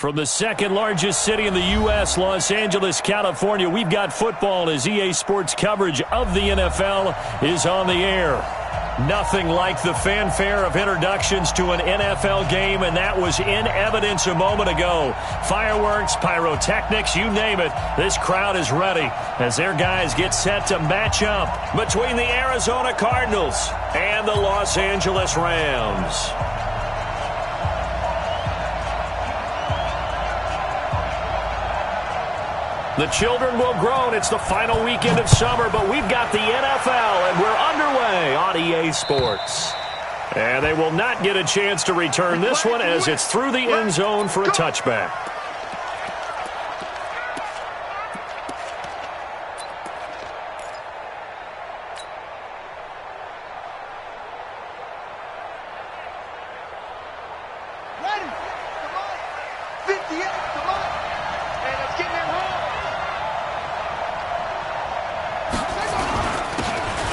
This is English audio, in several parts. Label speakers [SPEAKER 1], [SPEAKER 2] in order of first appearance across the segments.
[SPEAKER 1] From the second largest city in the U.S., Los Angeles, California, we've got football as EA Sports coverage of the NFL is on the air. Nothing like the fanfare of introductions to an NFL game, and that was in evidence a moment ago. Fireworks, pyrotechnics, you name it. This crowd is ready as their guys get set to match up between the Arizona Cardinals and the Los Angeles Rams. The children will groan. It's the final weekend of summer, but we've got the NFL, and we're underway on EA Sports. And they will not get a chance to return this one as it's through the end zone for a touchback.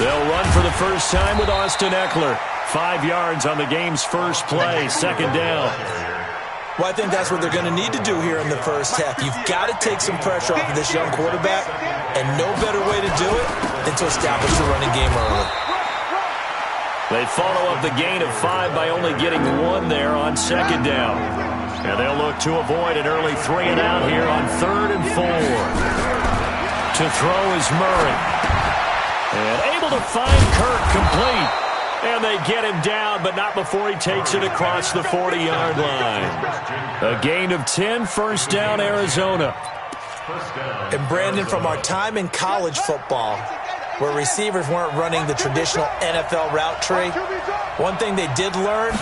[SPEAKER 1] They'll run for the first time with Austin Eckler. 5 yards on the game's first play, second down.
[SPEAKER 2] Well, I think that's what they're going to need to do here in the first half. You've got to take some pressure off of this young quarterback, and no better way to do it than to establish the running game early.
[SPEAKER 1] They follow up the gain of 5 by only getting 1 there on second down. And they'll look to avoid an early 3 and out here on 3rd and 4. To throw is Murray. And able to find Kirk complete. And they get him down, but not before he takes it across the 40-yard line. A gain of 10, first down, Arizona.
[SPEAKER 2] And Brandon, from our time in college football, where receivers weren't running the traditional NFL route tree, one thing they did learn,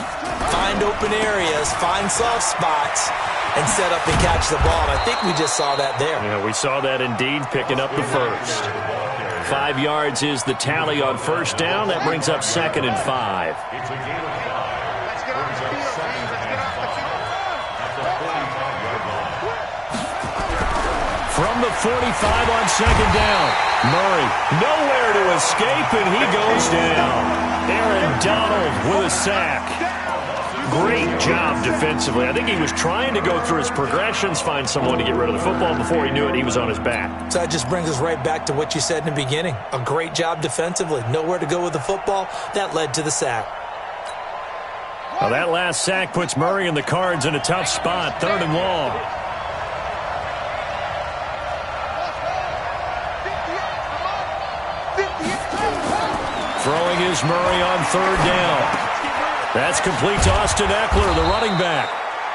[SPEAKER 2] find open areas, find soft spots, and set up and catch the ball. And I think we just saw that there.
[SPEAKER 1] Yeah, we saw that indeed, picking up the first. 5 yards is the tally on first down. That brings up 2nd and 5. From the 45 on second down. Murray nowhere to escape, and he goes down. Aaron Donald with a sack. Great job defensively. I think he was trying to go through his progressions, find someone to get rid of the football. Before he knew it, he was on his back.
[SPEAKER 2] So that just brings us right back to what you said in the beginning. A great job defensively. Nowhere to go with the football. That led to the sack.
[SPEAKER 1] Well, that last sack puts Murray and the Cards in a tough spot. 3rd and long. Throwing is Murray on 3rd down. That's complete to Austin Eckler, the running back.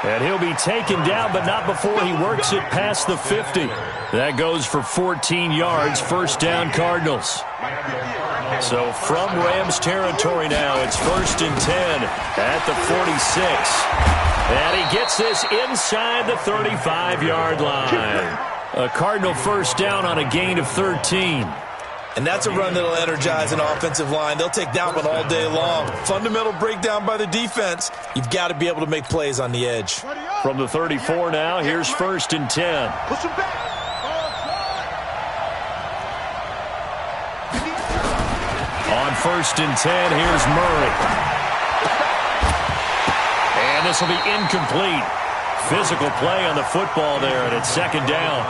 [SPEAKER 1] And he'll be taken down, but not before he works it past the 50. That goes for 14 yards, first down Cardinals. So from Rams territory now, it's 1st and 10 at the 46. And he gets this inside the 35-yard line. A Cardinal first down on a gain of 13.
[SPEAKER 2] And that's a run that'll energize an offensive line. They'll take that one all day long. Fundamental breakdown by the defense. You've got to be able to make plays on the edge.
[SPEAKER 1] From the 34 now, here's 1st and 10. On 1st and 10, here's Murray. And this will be incomplete. Physical play on the football there, and it's 2nd down.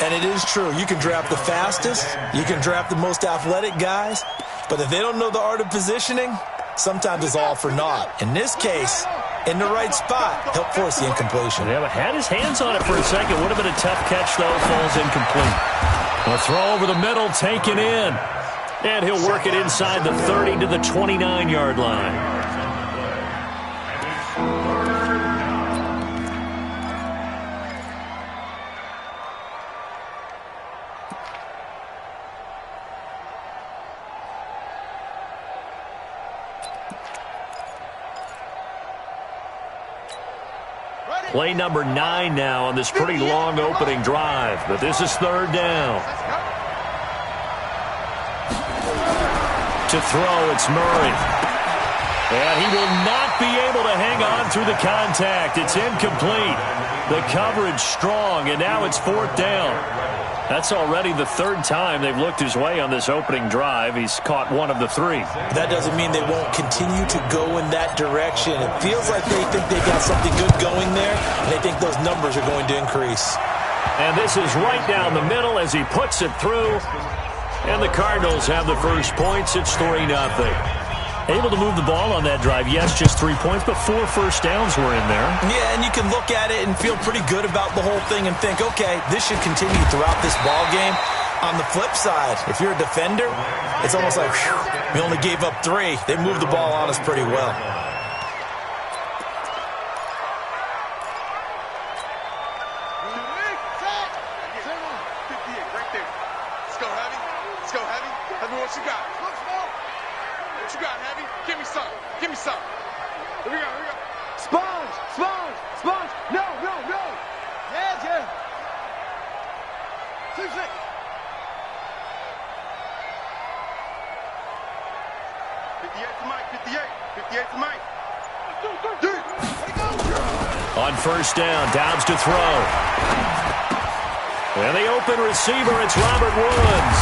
[SPEAKER 2] And it is true. You can draft the fastest. You can draft the most athletic guys. But if they don't know the art of positioning, sometimes it's all for naught. In this case, in the right spot, help force the incompletion.
[SPEAKER 1] Yeah, but had his hands on it for a second. Would have been a tough catch, though. Falls incomplete. A throw over the middle, taken in. And he'll work it inside the 30 to the 29-yard line. Play number 9 now on this pretty long opening drive. But this is 3rd down. To throw, it's Murray. And he will not be able to hang on through the contact. It's incomplete. The coverage strong, and now it's 4th down. That's already the third time they've looked his way on this opening drive. He's caught one of the three.
[SPEAKER 2] That doesn't mean they won't continue to go in that direction. It feels like they think they got something good going there, and they think those numbers are going to increase.
[SPEAKER 1] And this is right down the middle as he puts it through. And the Cardinals have the first points. It's 3-0. Able to move the ball on that drive. Yes, just 3 points, but 4 first downs were in there.
[SPEAKER 2] Yeah, and you can look at it and feel pretty good about the whole thing and think, okay, this should continue throughout this ball game. On the flip side, if you're a defender, it's almost like, whew, we only gave up 3. They moved the ball on us pretty well.
[SPEAKER 1] On first down, Downs to throw. And the open receiver, it's Robert Woods.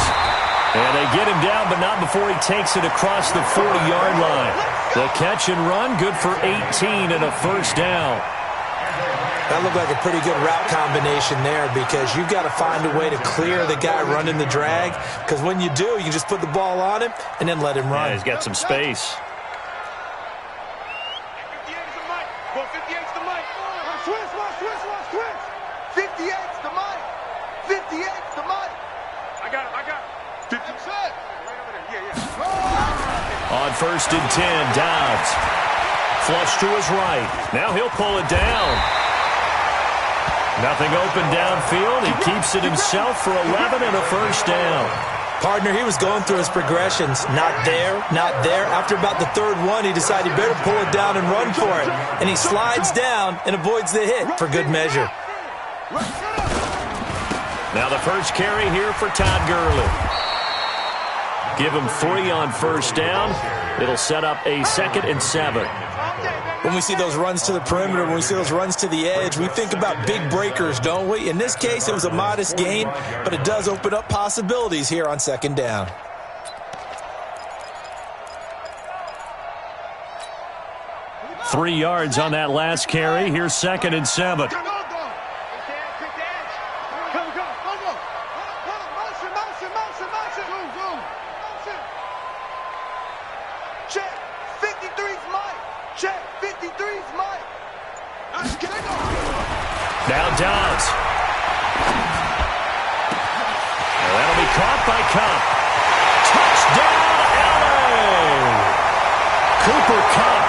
[SPEAKER 1] And they get him down, but not before he takes it across the 40-yard line. The catch and run, good for 18 and a first down.
[SPEAKER 2] That looked like a pretty good route combination there because you've got to find a way to clear the guy running the drag, because when you do, you just put the ball on him and then let him run.
[SPEAKER 1] Yeah, he's got some space. On first and 10, Downs. Flush to his right. Now he'll pull it down. Nothing open downfield. He keeps it himself for 11 and a first down.
[SPEAKER 2] Partner, he was going through his progressions. Not there, not there. After about the third one, he decided he better pull it down and run for it. And he slides down and avoids the hit for good measure.
[SPEAKER 1] Now the first carry here for Todd Gurley. Give him 3 on first down. It'll set up a 2nd and 7.
[SPEAKER 2] When we see those runs to the perimeter, when we see those runs to the edge, we think about big breakers, don't we? In this case, it was a modest gain, but it does open up possibilities here on 2nd down.
[SPEAKER 1] Three yards on that last carry. Here's 2nd and 7. Now Downs. That'll be caught by Kupp. Touchdown, LA! Cooper Kupp,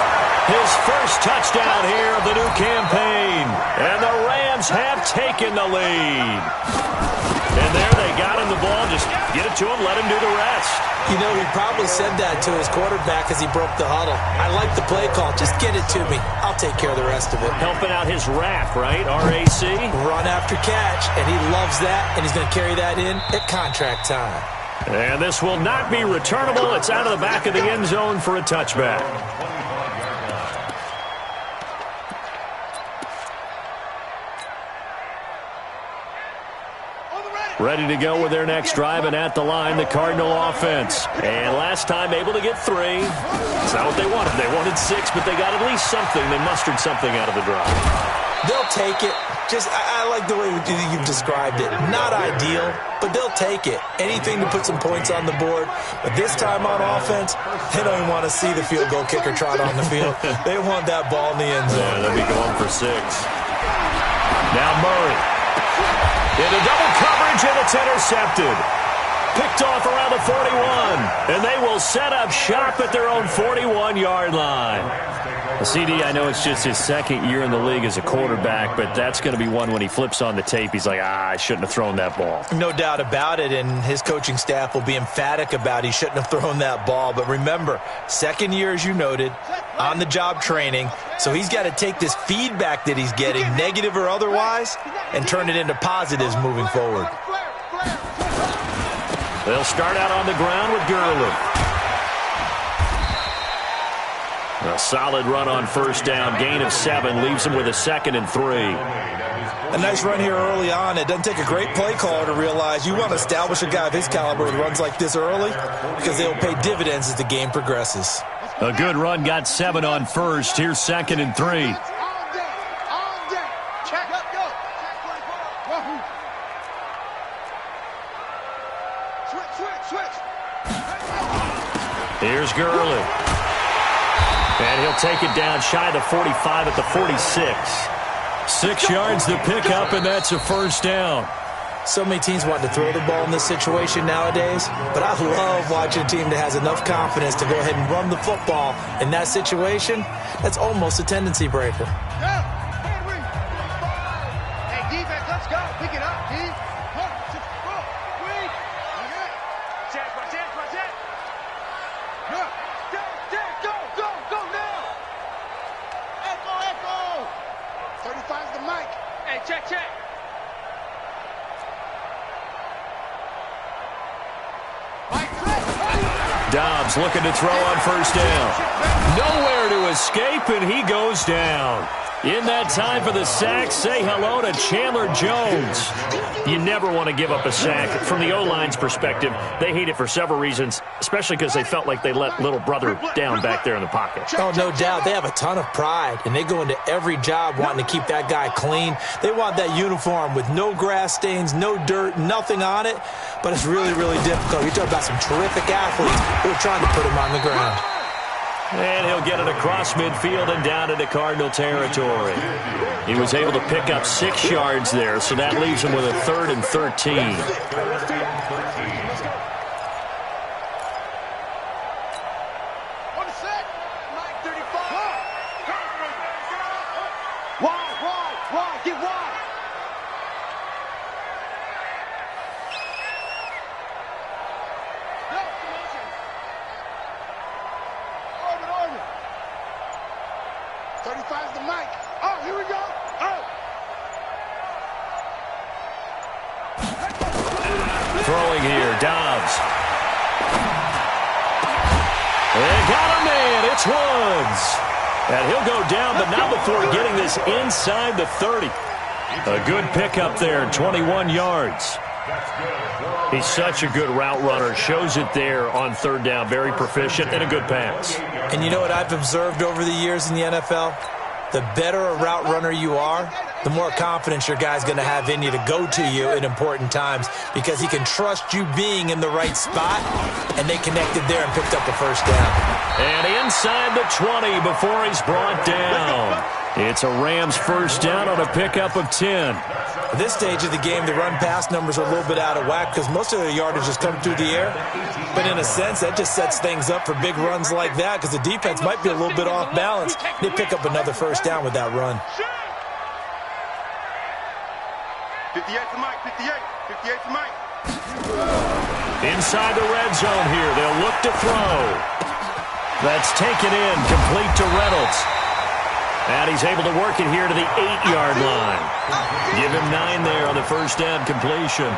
[SPEAKER 1] his first touchdown here of the new campaign. And the Rams have taken the lead. And there they got him the ball. Just get it to him, let him do the rest.
[SPEAKER 2] You know, he probably said that to his quarterback as he broke the huddle. I like the play call. Just get it to me. I'll take care of the rest of it.
[SPEAKER 1] Helping out his RAC, right? R-A-C?
[SPEAKER 2] Run after catch, and he loves that, and he's going to carry that in at contract time.
[SPEAKER 1] And this will not be returnable. It's out of the back of the end zone for a touchback. Ready to go with their next drive, and at the line, the Cardinal offense. And last time, able to get 3. It's not what they wanted. They wanted 6, but they got at least something. They mustered something out of the drive.
[SPEAKER 2] They'll take it. I like the way you've described it. Not ideal, but they'll take it. Anything to put some points on the board. But this time on offense, they don't even want to see the field goal kicker trot on the field. They want that ball in the end zone.
[SPEAKER 1] Yeah, they'll be going for 6. Now Murray. Into double coverage, and it's intercepted. Picked off around the 41. And they will set up shop at their own 41-yard line. CD, I know it's just his 2nd year in the league as a quarterback, but that's going to be one when he flips on the tape, he's like, I shouldn't have thrown that ball.
[SPEAKER 2] No doubt about it, and his coaching staff will be emphatic about he shouldn't have thrown that ball. But remember, 2nd year, as you noted, on-the-job training, so he's got to take this feedback that he's getting, negative or otherwise, and turn it into positives moving forward. They'll
[SPEAKER 1] start out on the ground with Gurley. A solid run on first down. Gain of 7 leaves him with a 2nd and 3.
[SPEAKER 2] A nice run here early on. It doesn't take a great play caller to realize you want to establish a guy of his caliber with runs like this early because they'll pay dividends as the game progresses.
[SPEAKER 1] A good run got 7 on first. Here's 2nd and 3. Here's Gurley. And he'll take it down shy of the 45 at the 46. 6 yards to pick up, and that's a first down.
[SPEAKER 2] So many teams want to throw the ball in this situation nowadays, but I love watching a team that has enough confidence to go ahead and run the football in that situation. That's almost a tendency breaker.
[SPEAKER 3] Hey, defense, let's go. Pick it up, D. Go now. Echo. 35's the mic. Hey, check.
[SPEAKER 1] Dobbs looking to throw on first down. Nowhere to escape, and he goes down. In that time for the sack, say hello to Chandler Jones. You never want to give up a sack. From the O-line's perspective, they hate it for several reasons, especially because they felt like they let little brother down back there in the pocket.
[SPEAKER 2] Oh, no doubt. They have a ton of pride, and they go into every job wanting to keep that guy clean. They want that uniform with no grass stains, no dirt, nothing on it, but it's really, really difficult. You're talking about some terrific athletes who are trying to put him on the ground.
[SPEAKER 1] And he'll get it across midfield and down into Cardinal territory. He was able to pick up 6 yards there, so that leaves him with a 3rd and 13.
[SPEAKER 3] Wide, get wide. Orbit. 35's the mic. Oh, here we go. Oh.
[SPEAKER 1] Throwing here, Dobbs. They got him in. It's Woods. And he'll go down, but not before getting this inside the 30. A good pickup there, 21 yards. He's such a good route runner. Shows it there on 3rd down. Very proficient and a good pass.
[SPEAKER 2] And you know what I've observed over the years in the NFL? The better a route runner you are, the more confidence your guy's going to have in you to go to you in important times because he can trust you being in the right spot, and they connected there and picked up the first down.
[SPEAKER 1] And inside the 20 before he's brought down. It's a Rams first down on a pickup of 10.
[SPEAKER 2] At this stage of the game, the run-pass numbers are a little bit out of whack because most of the yardage is coming through the air. But in a sense, that just sets things up for big runs like that because the defense might be a little bit off balance. They pick up another first down with that run.
[SPEAKER 3] 58 to Mike, 58 to Mike.
[SPEAKER 1] Inside the red zone here, they'll look to throw. That's taken in, complete to Reynolds. And he's able to work it here to the 8-yard line. Give him 9 there on the first down completion.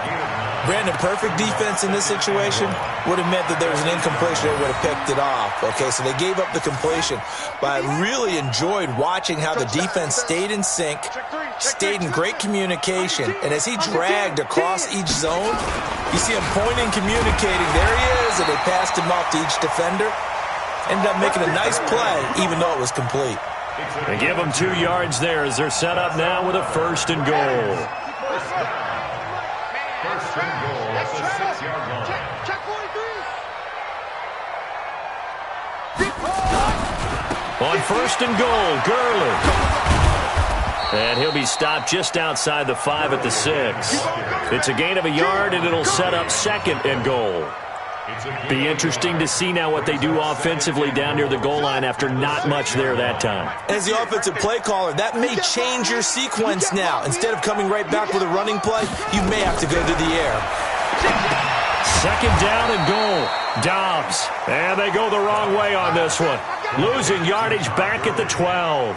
[SPEAKER 2] Brandon, perfect defense in this situation would have meant that there was an incompletion. They would have picked it off. Okay, so they gave up the completion. But I really enjoyed watching how the defense stayed in sync, stayed in great communication. And as he dragged across each zone, you see him pointing, communicating. There he is, and they passed him off to each defender. Ended up making a nice play, even though it was complete.
[SPEAKER 1] They give them 2 yards there as they're set up now with a 1st and goal.
[SPEAKER 3] First and goal at the 6-yard line. Check 43.
[SPEAKER 1] On 1st and goal, Gurley. And he'll be stopped just outside the 5 at the 6. It's a gain of a yard, and it'll set up 2nd and goal. Be interesting to see now what they do offensively down near the goal line after not much there that time.
[SPEAKER 2] As the offensive play caller, that may change your sequence now. Instead of coming right back with a running play, you may have to go to the air.
[SPEAKER 1] 2nd down and goal. Dobbs. And they go the wrong way on this one. Losing yardage back at the 12.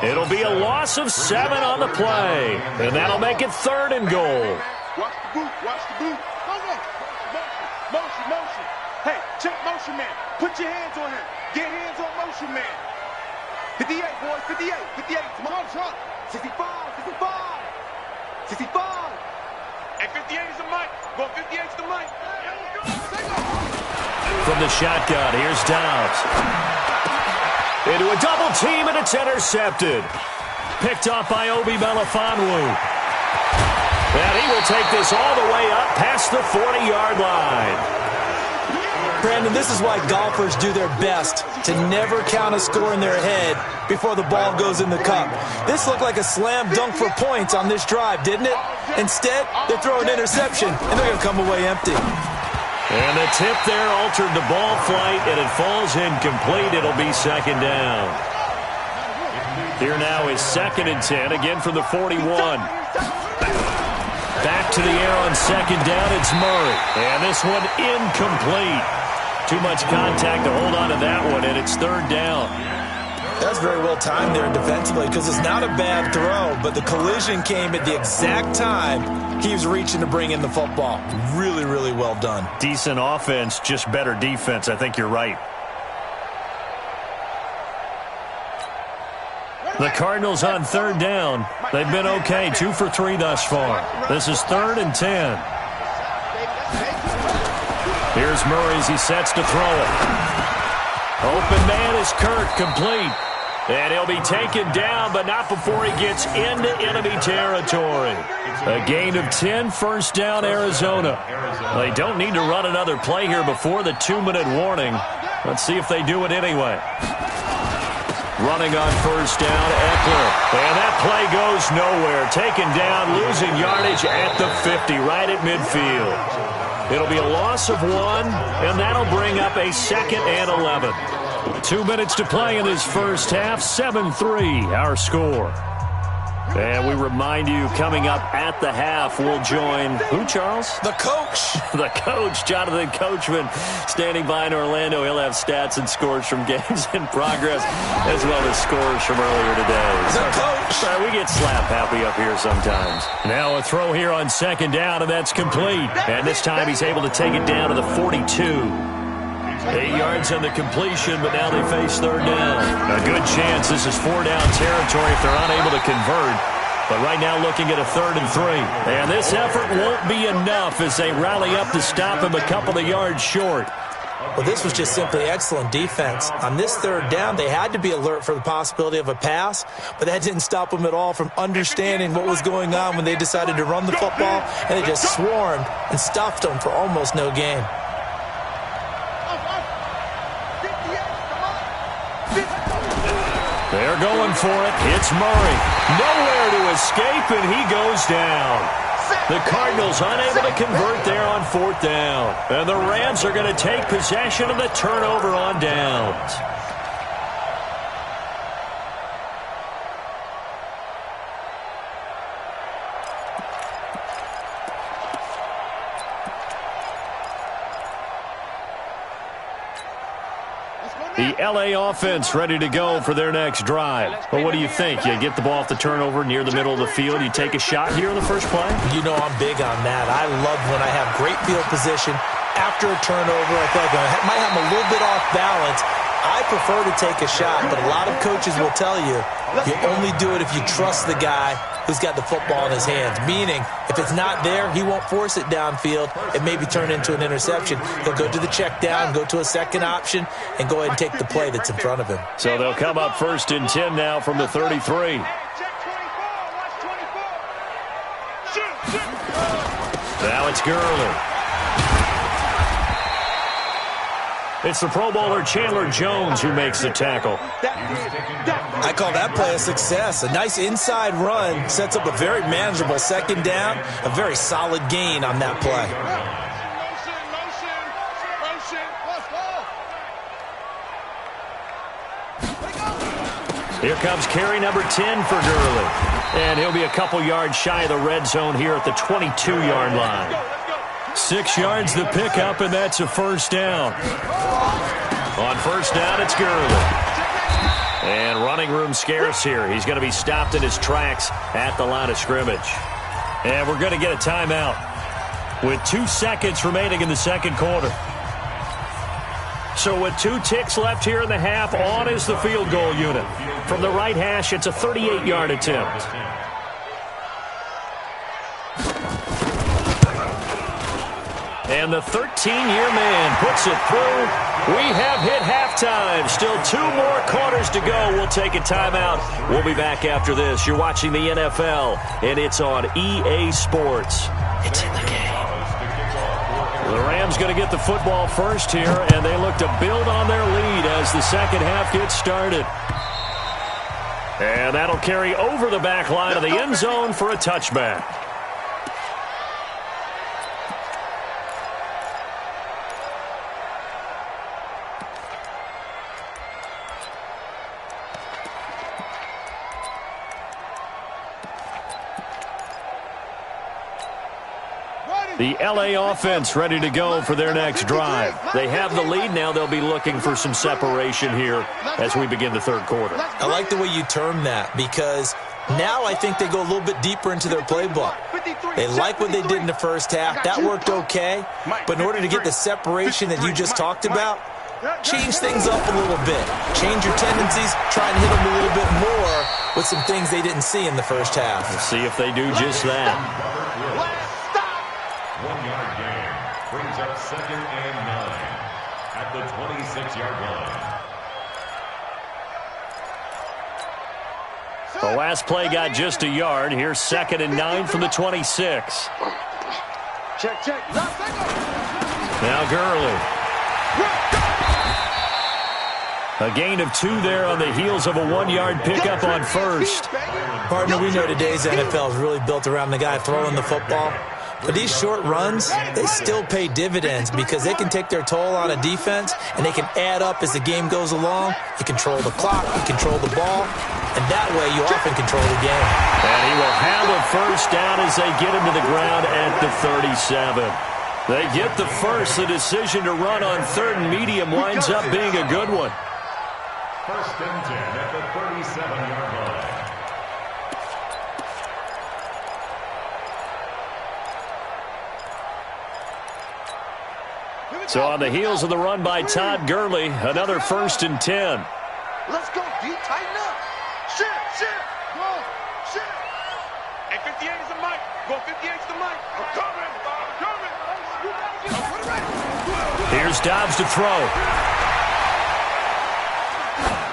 [SPEAKER 1] It'll be a loss of 7 on the play. And that'll make it 3rd and goal.
[SPEAKER 3] Watch the boot, watch the boot. Motion. Hey, check motion, man. Put your hands on him. Get hands on motion, man. 58, boys, 58, 58. Come on, Trump. 65, 65, 65. And 58 is the mic. Go 58 is the mic.
[SPEAKER 1] From the shotgun, here's Downs. Into a double team, and it's intercepted. Picked off by Obi Melifonwu. And he will take this all the way up past the 40-yard line.
[SPEAKER 2] Brandon, this is why golfers do their best to never count a score in their head before the ball goes in the cup. This looked like a slam dunk for points on this drive, didn't it? Instead, they throw an interception, and they're going to come away empty.
[SPEAKER 1] And the tip there altered the ball flight, and it falls incomplete. It'll be second down. Here now is 2nd and 10, again from the 41. Back to the air on second down, it's Murray. And this one incomplete. Too much contact to hold on to that one, and it's 3rd down.
[SPEAKER 2] That's very well timed there defensively because it's not a bad throw, but the collision came at the exact time he was reaching to bring in the football. Really, really well done.
[SPEAKER 1] Decent offense, just better defense. I think you're right. The Cardinals on 3rd down. They've been okay, 2 for 3 thus far. This is 3rd and 10. Here's Murray as he sets to throw it. Open man is Kirk, complete. And he'll be taken down, but not before he gets into enemy territory. A gain of 10, 1st down, Arizona. They don't need to run another play here before the 2-minute warning. Let's see if they do it anyway. Running on 1st down, Eckler. And that play goes nowhere. Taken down, losing yardage at the 50, right at midfield. It'll be a loss of 1, and that'll bring up a 2nd and 11. 2 minutes to play in this first half, 7-3 our score. And we remind you, coming up at the half, we'll join who, Charles?
[SPEAKER 2] The coach.
[SPEAKER 1] The coach, Jonathan Coachman, standing by in Orlando. He'll have stats and scores from games in progress, as well as scores from earlier today.
[SPEAKER 2] The coach.
[SPEAKER 1] We get slap happy up here sometimes. Now a throw here on 2nd down, and that's complete. And this time he's able to take it down to the 42. 8 yards on the completion, but now they face 3rd down. A good chance this is 4-down territory if they're unable to convert. But right now looking at a 3rd and 3. And this effort won't be enough as they rally up to stop him a couple of yards short.
[SPEAKER 2] Well, this was just simply excellent defense. On this 3rd down, they had to be alert for the possibility of a pass, but that didn't stop them at all from understanding what was going on when they decided to run the football, and they just swarmed and stuffed them for almost no gain.
[SPEAKER 1] They're going for it. It's Murray. Nowhere to escape, and he goes down. The Cardinals unable to convert there on 4th down. And the Rams are going to take possession of the turnover on downs. The L.A. offense ready to go for their next drive. Well, what do you think? You get the ball off the turnover near the middle of the field. You take a shot here in the first play?
[SPEAKER 2] You know I'm big on that. I love when I have great field position. After a turnover, I feel like I might have a little bit off balance. I prefer to take a shot, but a lot of coaches will tell you only do it if you trust the guy who's got the football in his hands. Meaning, if it's not there, he won't force it downfield. It may be turned into an interception. He'll go to the check down, go to a second option, and go ahead and take the play that's in front of him.
[SPEAKER 1] So they'll come up 1st and 10 now from the 33. Now it's Gurley. It's the Pro Bowler Chandler Jones who makes the tackle.
[SPEAKER 2] I call that play a success. A nice inside run sets up a very manageable 2nd down, a very solid gain on that play.
[SPEAKER 1] Here comes carry number 10 for Gurley. And he'll be a couple yards shy of the red zone here at the 22-yard line. 6 yards the pickup, and that's a 1st down. On 1st down, it's Gurley. And running room scarce here. He's going to be stopped in his tracks at the line of scrimmage. And we're going to get a timeout with 2 seconds remaining in the second quarter. So with 2 ticks left here in the half, on is the field goal unit. From the right hash, it's a 38-yard attempt. And the 13-year man puts it through. We have hit halftime. Still 2 more quarters to go. We'll take a timeout. We'll be back after this. You're watching the NFL, and it's on EA Sports. It's in the game. The Rams going to get the football first here, and they look to build on their lead as the second half gets started. And that'll carry over the back line of the end zone for a touchback. The LA offense ready to go for their next drive. They have the lead now. They'll be looking for some separation here as we begin the third quarter.
[SPEAKER 2] I like the way you term that because now I think they go a little bit deeper into their playbook. They like what they did in the first half. That worked okay. But in order to get the separation that you just talked about, change things up a little bit. Change your tendencies. Try and hit them a little bit more with some things they didn't see in the first half.
[SPEAKER 1] We'll see if they do just that.
[SPEAKER 4] 1-yard gain brings up 2nd and 9 at the 26-yard line.
[SPEAKER 1] The last play got just a yard. Here's 2nd and 9 from the 26.
[SPEAKER 3] Check.
[SPEAKER 1] Now Gurley. A gain of 2 there on the heels of a 1-yard pickup on first.
[SPEAKER 2] Partner, we know today's NFL is really built around the guy throwing the football. But these short runs, they still pay dividends because they can take their toll on a defense and they can add up as the game goes along. You control the clock, you control the ball, and that way you often control the game.
[SPEAKER 1] And he will have a first down as they get him to the ground at the 37. They get the first. The decision to run on 3rd and medium winds up being a good one.
[SPEAKER 4] 1st and 10 at the 37-yard line.
[SPEAKER 1] So on the heels of the run by Todd Gurley, another 1st and 10.
[SPEAKER 3] Let's go, D. Tighten up. Shit. Go. Shit. Hey, 58 is the mic. Go 58 is the mic. I'm coming.
[SPEAKER 1] Here's Dobbs to throw.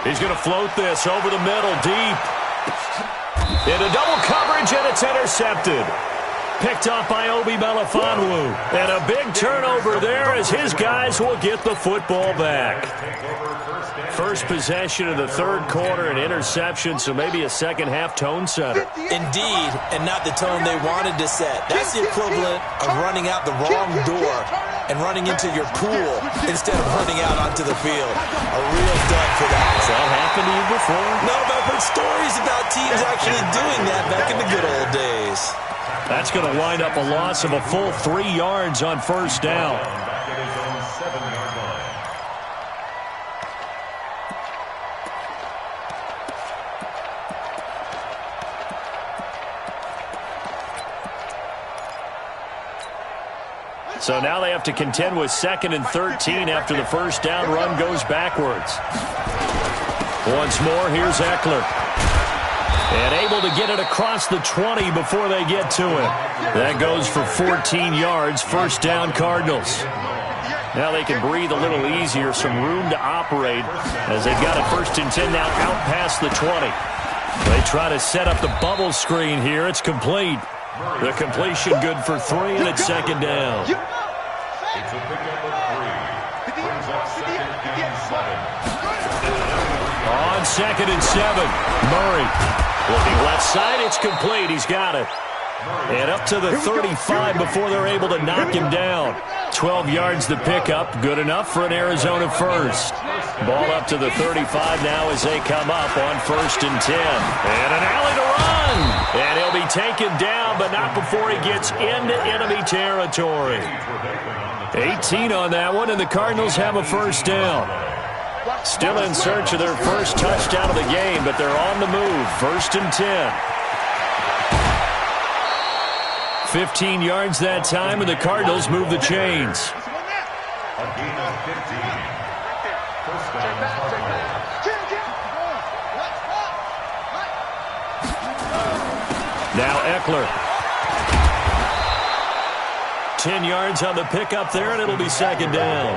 [SPEAKER 1] He's going to float this over the middle, deep. Into double coverage, and it's intercepted. Picked off by Obi Melifonwu. And a big turnover there as his guys will get the football back. First possession of the 3rd quarter, an interception, so maybe a second-half tone setter.
[SPEAKER 2] Indeed, and not the tone they wanted to set. That's the equivalent of running out the wrong door and running into your pool instead of running out onto the field. A real dud for that.
[SPEAKER 1] Has that happened to you before?
[SPEAKER 2] No, but I've heard stories about teams actually doing that back in the good old days.
[SPEAKER 1] That's going to wind up a loss of a full 3 yards on first down.
[SPEAKER 4] Back at his own 7-yard line.
[SPEAKER 1] So now they have to contend with 2nd and 13 after the first down run goes backwards. Once more, here's Eckler. And able to get it across the 20 before they get to him. That goes for 14 yards, first down Cardinals. Now they can breathe a little easier, some room to operate as they've got a 1st and 10 now out past the 20. They try to set up the bubble screen here. It's complete. The completion good for 3, and it's 2nd down.
[SPEAKER 4] It's a pickup of 3. Brings up 2nd and 7.
[SPEAKER 1] On 2nd and 7, Murray. Looking left side, it's complete. He's got it. And up to the 35 before they're able to knock him down. 12 yards the pickup, good enough for an Arizona first. Ball up to the 35 now as they come up on 1st and 10. And an alley to run. And he'll be taken down, but not before he gets into enemy territory. 18 on that one, and the Cardinals have a first down. Still in search of their first touchdown of the game, but they're on the move. 1st and 10. 15 yards that time, and the Cardinals move the chains.
[SPEAKER 4] A gain of 15.
[SPEAKER 1] Now Eckler. 10 yards on the pickup there, and it'll be second down.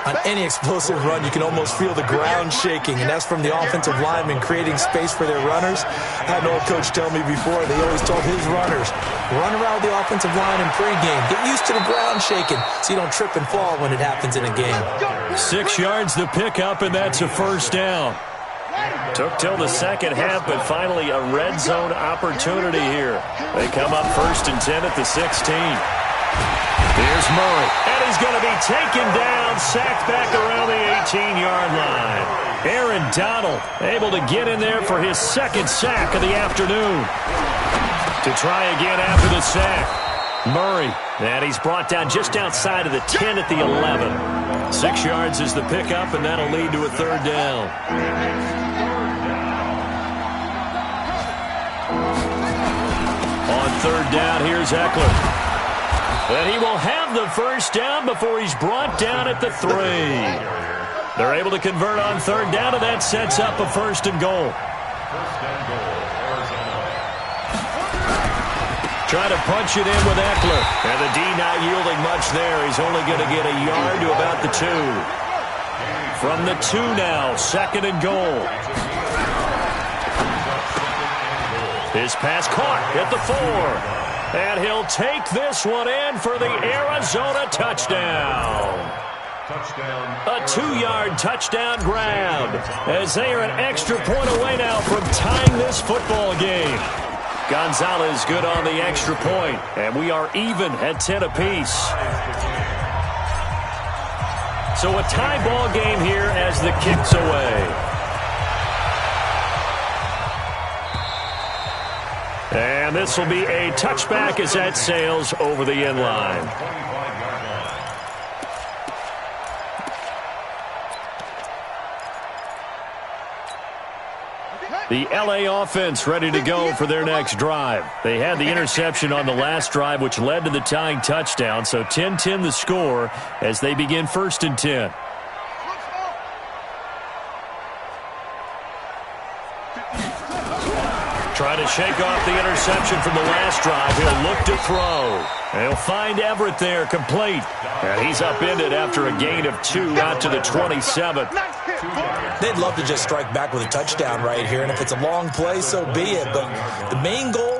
[SPEAKER 2] On any explosive run, you can almost feel the ground shaking, and that's from the offensive linemen creating space for their runners. I had an old coach tell me before, they always told his runners, run around the offensive line in pregame. Get used to the ground shaking so you don't trip and fall when it happens in a game.
[SPEAKER 1] 6 yards the pickup, and that's a first down. Took till the second half, but finally a red zone opportunity here. They come up 1st and 10 at the 16. Here's Murray, and he's going to be taken down, sacked back around the 18-yard line. Aaron Donald able to get in there for his second sack of the afternoon. To try again after the sack. Murray, and he's brought down just outside of the 10 at the 11. 6 yards is the pickup, and that'll lead to a third down. On third down, here's Eckler. And he will have the first down before he's brought down at the 3. They're able to convert on third down, and that sets up a 1st and goal. Try to punch it in with Eckler. And the D not yielding much there. He's only going to get a yard to about the 2. From the 2 now, 2nd and goal. His pass caught at the 4. And he'll take this one in for the Arizona touchdown. A 2-yard touchdown grab as they are an extra point away now from tying this football game. Gonzalez good on the extra point, and we are even at 10 apiece. So a tie ball game here as the kick's away. And this will be a touchback as that sails over the end line. The LA offense ready to go for their next drive. They had the interception on the last drive, which led to the tying touchdown. So 10-10 the score as they begin 1st and 10. Trying to shake off the interception from the last drive. He'll look to throw. And he'll find Everett there, complete. And he's upended after a gain of 2 out to the 27.
[SPEAKER 2] They'd love to just strike back with a touchdown right here, and if it's a long play, so be it. But the main goal,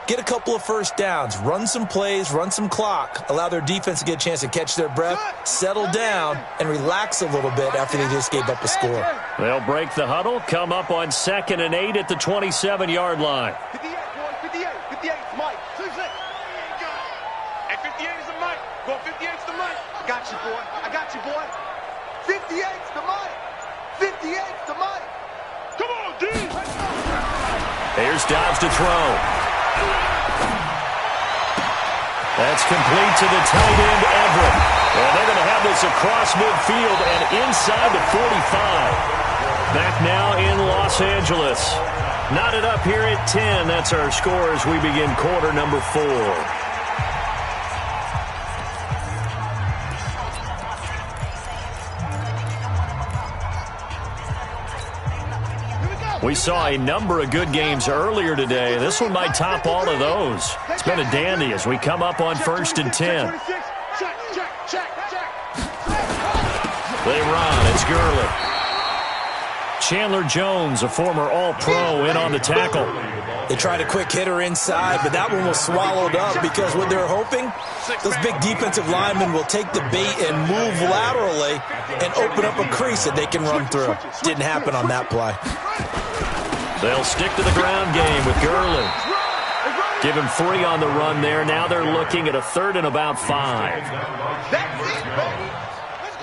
[SPEAKER 2] get a couple of first downs, run some plays, run some clock, allow their defense to get a chance to catch their breath, settle down, and relax a little bit after they just gave up a score.
[SPEAKER 1] They'll break the huddle, come up on 2nd and 8 at the 27-yard line.
[SPEAKER 3] 58, boy, 58, 58, Mike. 2-6. And 58 is the Mike. Go 58's the Mike. I got you, boy. I got you, boy. 58's the Mike. 58's the Mike. Come on, D.
[SPEAKER 1] Here's Dobbs to throw. That's complete to the tight end, Everett. And they're going to have this across midfield and inside the 45. Back now in Los Angeles. Knotted up here at 10. That's our score as we begin quarter number 4. We saw a number of good games earlier today. This one might top all of those. It's been a dandy as we come up on 1st and 10. They run. It's Gurley. Chandler Jones, a former All-Pro, in on the tackle.
[SPEAKER 2] They tried a quick hitter inside, but that one was swallowed up because what they're hoping, those big defensive linemen will take the bait and move laterally and open up a crease that they can run through. Didn't happen on that play.
[SPEAKER 1] They'll stick to the ground game with Gurley. Give him 3 on the run there. Now they're looking at a 3rd and about 5.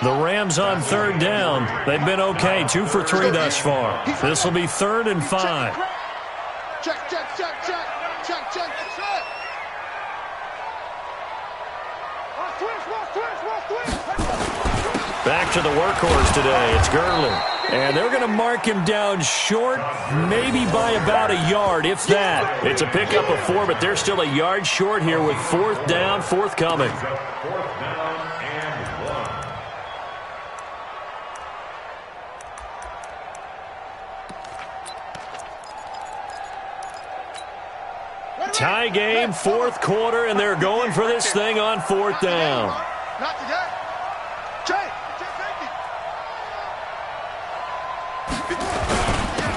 [SPEAKER 1] The Rams on 3rd down. They've been okay, 2 for 3 thus far. This will be 3rd and 5.
[SPEAKER 3] Check, check, check, check, check, check, check.
[SPEAKER 1] Back to the workhorse today. It's Gurley. And they're going to mark him down short, maybe by about a yard, if that. It's a pickup of 4, but they're still a yard short here with 4th down, forthcoming.
[SPEAKER 4] 4th down and 1.
[SPEAKER 1] Tie game, fourth quarter, and they're going for this thing on fourth down.
[SPEAKER 3] Not today. Change.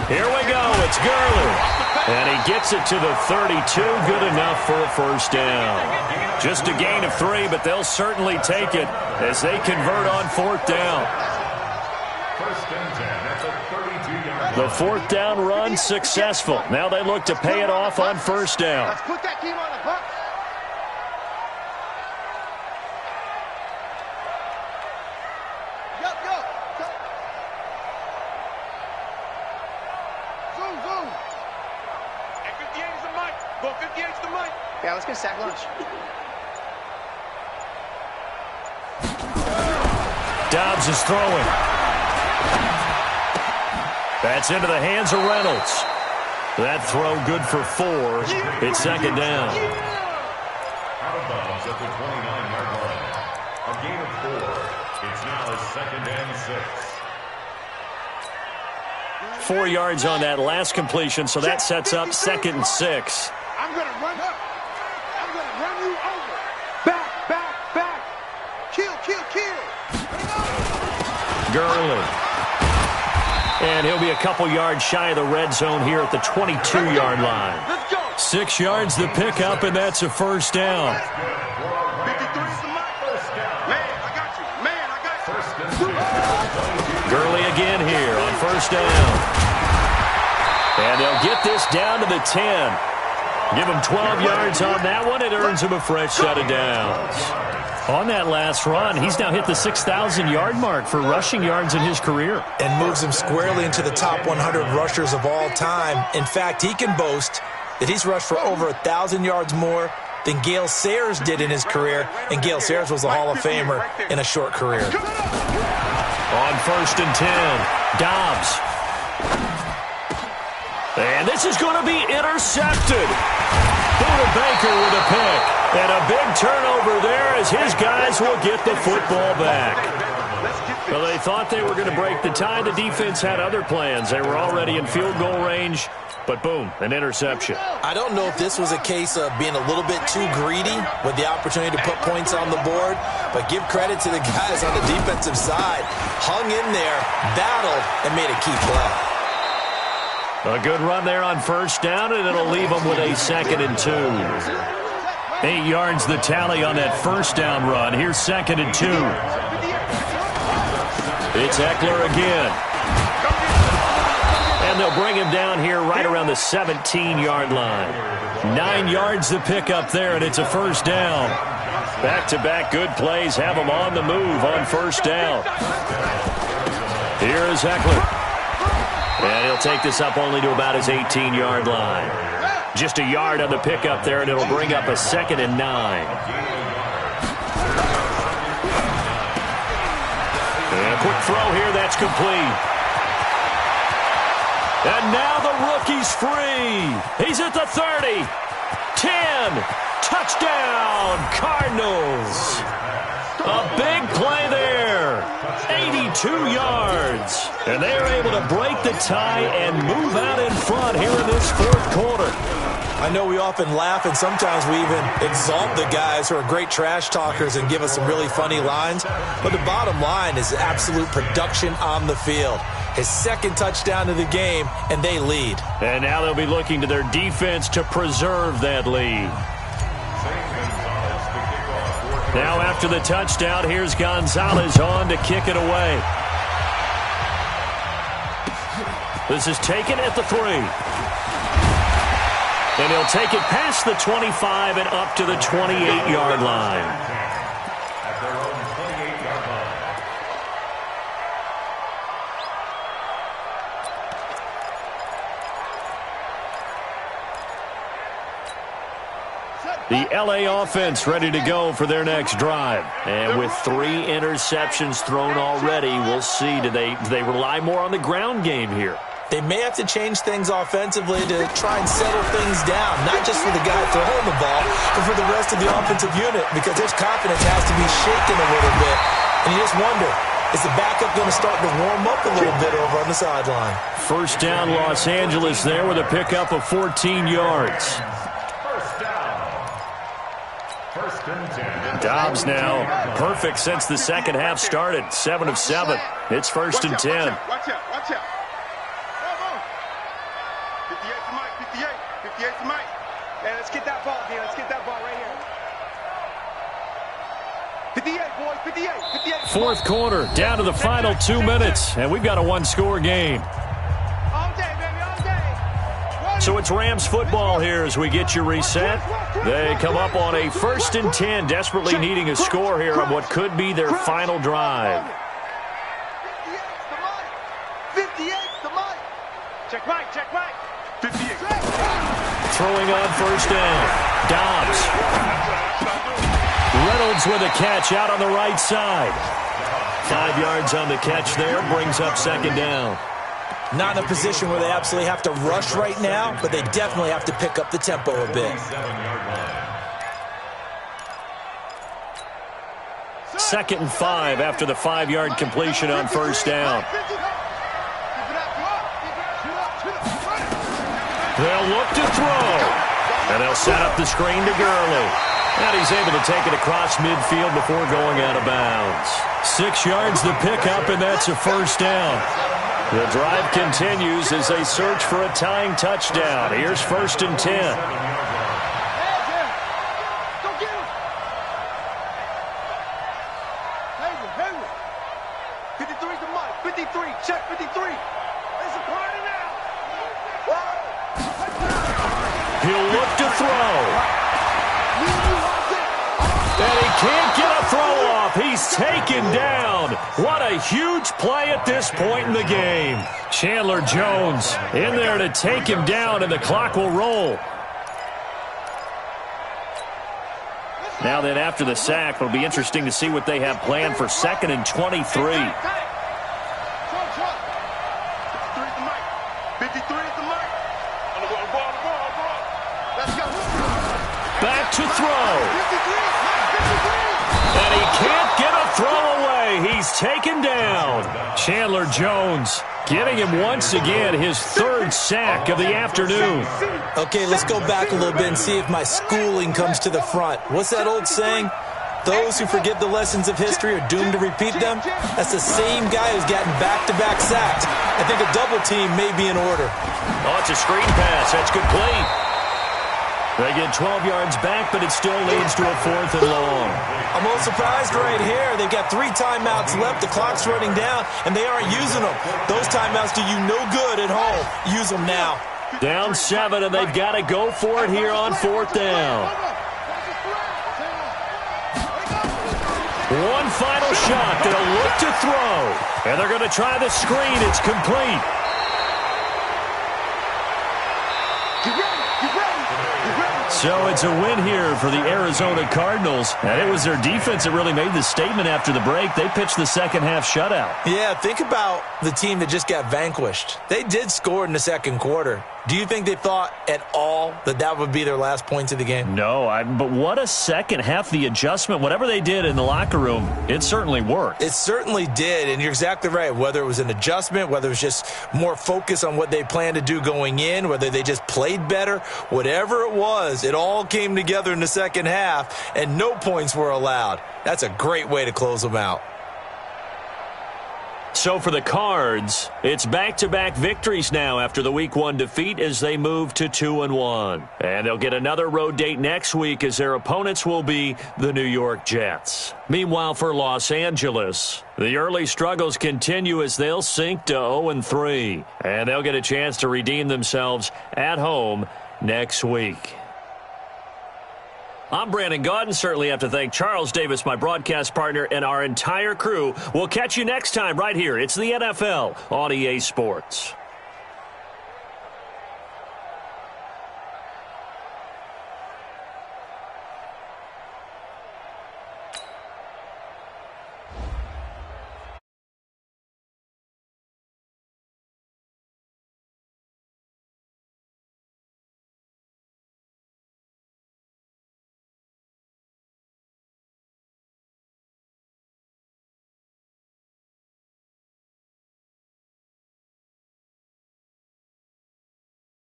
[SPEAKER 1] Here we go. It's Gurley. And he gets it to the 32. Good enough for a first down. Just a gain of 3, but they'll certainly take it as they convert on fourth down.
[SPEAKER 4] First and 10 at the 32-yard line.
[SPEAKER 1] The fourth down run successful. Now they look to pay it off on first down.
[SPEAKER 3] Let's put that team on the bus. Go. Zoom. And 58 is the mic. Go 58 is the mic. Yeah, let's get sack lunch.
[SPEAKER 1] Dobbs is throwing. That's into the hands of Reynolds. That throw good for 4. It's second down.
[SPEAKER 4] Out of bounds at the 29-yard line. A gain of 4. It's now second and 6.
[SPEAKER 1] 4 yards on that last completion, so that sets up second and 6.
[SPEAKER 3] I'm going to run up. I'm going to run you over. Back. Kill.
[SPEAKER 1] Gurley. And he'll be a couple yards shy of the red zone here at the 22-yard line.
[SPEAKER 3] Let's go.
[SPEAKER 1] 6 yards the pickup, and that's a first down.
[SPEAKER 3] 53 is the mic. Man, I got you.
[SPEAKER 1] Gurley again here on first down. And they'll get this down to the 10. Give him 12 yards on that one. It earns him a fresh set of downs. On that last run, he's now hit the 6,000-yard mark for rushing yards in his career.
[SPEAKER 2] And moves him squarely into the top 100 rushers of all time. In fact, he can boast that he's rushed for over 1,000 yards more than Gale Sayers did in his career. And Gale Sayers was a Hall of Famer in a short career.
[SPEAKER 1] On first and 10, Dobbs. And this is going to be intercepted. Buda Baker with a pick. And a big turnover there as his guys will get the football back. Well, they thought they were going to break the tie. The defense had other plans. They were already in field goal range. But boom, an interception.
[SPEAKER 2] I don't know if this was a case of being a little bit too greedy with the opportunity to put points on the board, but give credit to the guys on the defensive side. Hung in there, battled, and made a key play.
[SPEAKER 1] A good run there on first down, and it'll leave them with a second and 2. 8 yards the tally on that first down run. Here's second and 2. It's Eckler again. And they'll bring him down here right around the 17-yard line. 9 yards the pickup there, and it's a first down. Back-to-back good plays have him on the move on first down. Here is Eckler. And he'll take this up only to about his 18-yard line. Just a yard on the pickup there, and it'll bring up a second and 9. And a quick throw here, that's complete. And now the rookie's free. He's at the 30. 10. Touchdown, Cardinals. A big play there. 82 yards. And they are able to break the tie and move out in front here in this fourth quarter.
[SPEAKER 2] I know we often laugh, and sometimes we even exalt the guys who are great trash talkers and give us some really funny lines. But the bottom line is absolute production on the field. His second touchdown of the game, and they lead.
[SPEAKER 1] And now they'll be looking to their defense to preserve that lead. Now after the touchdown, here's Gonzalez on to kick it away. This is taken at the 3. And he'll take it past the 25 and up to the 28-yard line.
[SPEAKER 4] At their own 28-yard line.
[SPEAKER 1] The LA offense ready to go for their next drive. And with 3 interceptions thrown already, we'll see. Do they rely more on the ground game here?
[SPEAKER 2] They may have to change things offensively to try and settle things down, not just for the guy throwing the ball, but for the rest of the offensive unit, because their confidence has to be shaken a little bit. And you just wonder, is the backup going to start to warm up a little bit over on the sideline?
[SPEAKER 1] First down, Los Angeles there with a pickup of 14 yards. Dobbs now perfect since the second half started. 7 of 7. It's 1st and 10.
[SPEAKER 3] Watch out. Come on. 58 to Mike. 58 to Mike. Man, let's get that ball again. Let's get that ball right here. 58, boys. 58.
[SPEAKER 1] Fourth quarter, down to the final 2 minutes, and we've got a one-score game.
[SPEAKER 3] All day, baby, all day.
[SPEAKER 1] So it's Rams football here as we get you reset. They come up on a 1st and 10, desperately needing a score here on what could be their final drive.
[SPEAKER 3] 58's the Mike. Check Mike. 58.
[SPEAKER 1] Throwing on 1st down. Dobbs. Reynolds with a catch out on the right side. 5 yards on the catch there, brings up 2nd down.
[SPEAKER 2] Not in a position where they absolutely have to rush right now, but they definitely have to pick up the tempo a bit.
[SPEAKER 1] 2nd and 5 after the 5-yard completion on 1st down. They'll look to throw. And they'll set up the screen to Gurley. And he's able to take it across midfield before going out of bounds. 6 yards the pickup, and that's a 1st down. The drive continues as they search for a tying touchdown. Here's 1st and 10.
[SPEAKER 3] 53 to Mike. 53. Check 53. It's a party now.
[SPEAKER 1] He'll look to throw. And he can't get a throw off. He's taken down. What a huge play at this point in the game. Chandler Jones in there to take him down, and the clock will roll. Now then, after the sack, it'll be interesting to see what they have planned for 2nd and 23.
[SPEAKER 3] 53 is the Mike. Let's go.
[SPEAKER 1] Back to throw. And he can't get a throw away. He's taken down. Chandler Jones getting him once again his 3rd sack of the afternoon.
[SPEAKER 2] Okay, let's go back a little bit and see if my schooling comes to the front. What's that old saying? Those who forget the lessons of history are doomed to repeat them. That's the same guy who's gotten back-to-back sacks. I think a double team may be in order.
[SPEAKER 1] Oh, it's a screen pass. That's complete. They get 12 yards back, but it still leads to a 4th and long.
[SPEAKER 2] I'm a little surprised right here. They've got 3 timeouts left. The clock's running down, and they aren't using them. Those timeouts do you no good at home. Use them now.
[SPEAKER 1] Down 7, and they've got to go for it here on 4th down. One final shot. They'll look to throw. And they're going to try the screen. It's complete. So it's a win here for the Arizona Cardinals. And it was their defense that really made the statement after the break. They pitched the second half shutout.
[SPEAKER 2] Yeah, think about the team that just got vanquished. They did score in the second quarter. Do you think they thought at all that that would be their last points of the game?
[SPEAKER 1] No, but what a second half. The adjustment, whatever they did in the locker room, it certainly worked.
[SPEAKER 2] It certainly did, and you're exactly right. Whether it was an adjustment, whether it was just more focus on what they planned to do going in, whether they just played better, whatever it was, it all came together in the second half, and no points were allowed. That's a great way to close them out.
[SPEAKER 1] So for the Cards, it's back-to-back victories now after the Week 1 defeat as they move to 2-1. And they'll get another road date next week as their opponents will be the New York Jets. Meanwhile, for Los Angeles, the early struggles continue as they'll sink to 0-3. And they'll get a chance to redeem themselves at home next week. I'm Brandon Gaudin. Certainly have to thank Charles Davis, my broadcast partner, and our entire crew. We'll catch you next time right here. It's the NFL on EA Sports.